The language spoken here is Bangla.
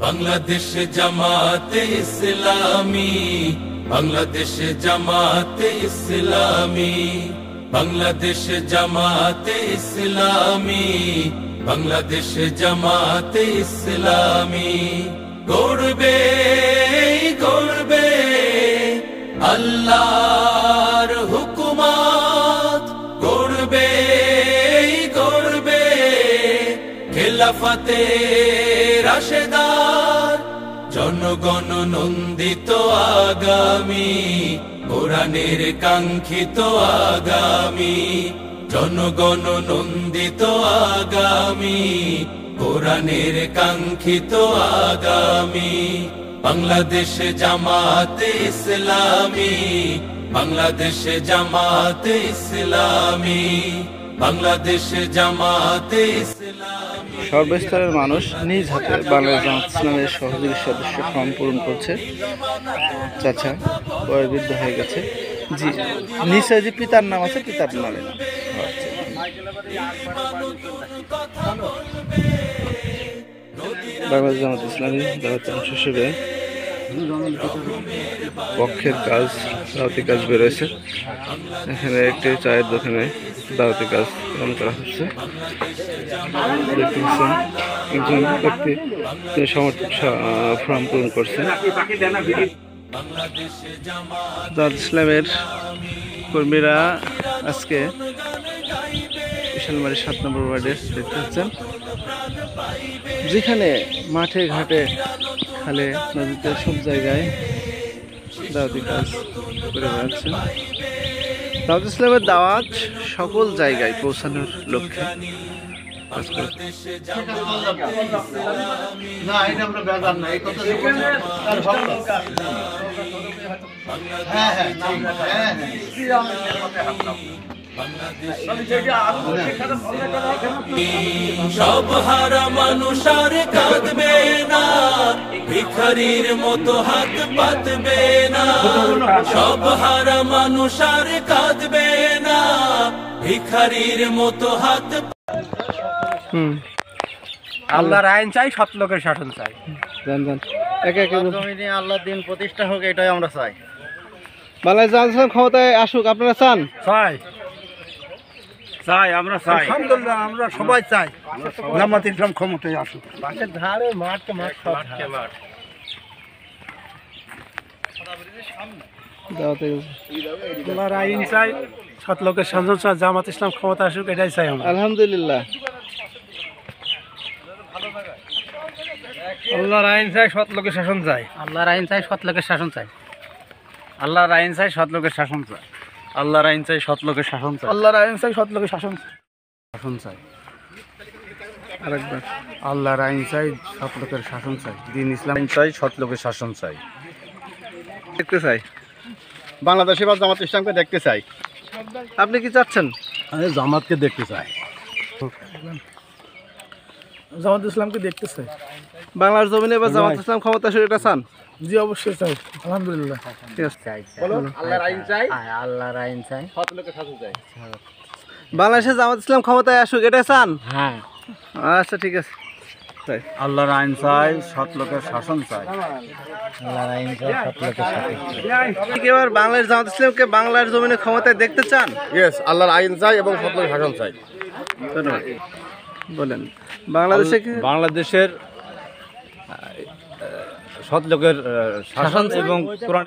বাংলাদেশ জামাতে ইসলামী, বাংলাদেশ জামাতে ইসলামী, বাংলাদেশ জামাতে ইসলামী, বাংলাদেশ জামাতে ইসলামী। গড়বে গড়বে আল্লাহর হুকুমত, গড়বে গড়বে খেলাফতে রাশেদার, জনগণ নন্দিত আগামী, কোরআনের কাঙ্ক্ষিত আগামী, জনগণ নন্দিত আগামী, কোরআনের কাঙ্ক্ষিত আগামী। বাংলাদেশ জামাতে ইসলামী, বাংলাদেশ জামাতে ইসলামী, বাংলাদেশ জামাতে ইসলামী। সর্বস্তরের মানুষ নিজ হাতে বাংলাদেশ জামাত ইসলামের সহযোগী সদস্য ফর্ম পূরণ করছে। চাচা বয়োবৃদ্ধ হয়ে গেছে। জি, নিচে যে পিতার নাম আছে, পিতার নামে না। বাংলাদেশ জামাত ইসলামী দাওয়াতের অংশ হিসেবে পক্ষের কাজ, দাওয়াতি কাজ বেরোয়েছে। এখানে একটি চায়ের দোকানে দাওয়াতি কাজ পালন করা হচ্ছে। দেখতে পাচ্ছেন একজন ব্যক্তি তিনি সমর্থক ফর্ম পূরণ করছেন। জামাত ইসলামের কর্মীরা আজকে বিশালমারী 7 নম্বর ওয়ার্ডে দেখতে পাচ্ছেন, যেখানে মাঠে ঘাটে খালে নদীতে সব জায়গায় দাওয়াতি কাজ করে বেড়াচ্ছেন। জামাত ইসলামের দাওয়াত সকল জায়গায় পৌঁছানোর লক্ষ্যে কাজ করে। সব হারা মানুষ আর কাঁদবে না, ভিখারির মতো হাত পাতবে না। সব হারা মানুষ আর কাঁদবে না, ভিখারির মতো হাত। আল্লাহর আইন চাই, সৎ লোকের শাসন চাই। আল্লাহর দিন প্রতিষ্ঠা হোক, এটাই আমরা চাই। বাংলাদেশ জামাত ইসলাম ক্ষমতায় আসুক, আপনারা চান? চাই চাই, আমরা চাই। আলহামদুলিল্লাহ, আমরা সবাই চাই জামাত ইসলাম ক্ষমতায় আসুক। মাঠের ধারে মাঠকে মাঠ, মাঠকে মাঠ। আল্লাহর আইন চাই, সৎ লোকের শাসন চাই, জামাত ইসলাম ক্ষমতা আসুক, এটাই চাই আমরা। আলহামদুলিল্লাহ। আল্লাহর আইন চাই, সৎ লোকের শাসন চাই। আল্লাহর আইন চাই, সৎ লোকের শাসন চাই। আল্লাহর আইন চাই, সৎ লোকের শাসন চাই। আল্লাহর আইন চাই, সৎ লোকের শাসন চাই। আল্লাহর আইন চাই, সৎ লোকের শাসন শাসন চাই। আরেকবার। আল্লাহর আইন চাই, সৎ লোকের শাসন চাই। দিন ইসলাম চাই, সৎ লোকের শাসন চাই। দেখতে চাই বাংলাদেশে বা জামাত ইসলামকে দেখতে চাই। আপনি কি চাচ্ছেন? আমি জামাতকে দেখতে চাই। জামাত ইসলামকে দেখতে চাই। বাংলার জমিনে বা জামাত ইসলাম ক্ষমতা আসুক, এটা চান? জি, অবশ্যই চাই। আলহামদুলিল্লাহ। ঠিক আছে। আল্লাহর আইন চাই, আল্লাহর আইন চাই, সৎ লোকের শাসন চাই। বাংলাদেশে জামাত ইসলাম ক্ষমতায় আসুক, এটা চান? হ্যাঁ। আচ্ছা, ঠিক আছে। আল্লাহর আইন চাই, সৎ লোকের শাসন চাই। আল্লাহর আইন চাই, সৎ লোকের শাসন চাই। এবার বাংলাদেশ জামাত ইসলামকে বাংলার জমিনে ক্ষমতায় দেখতে চান? ইয়েস, আল্লাহর আইন চাই এবং সৎ লোকের শাসন চাই। ধন্যবাদ। বলেন, বাংলাদেশে বাংলাদেশের সৎ লোকের শাসন এবং কোরআন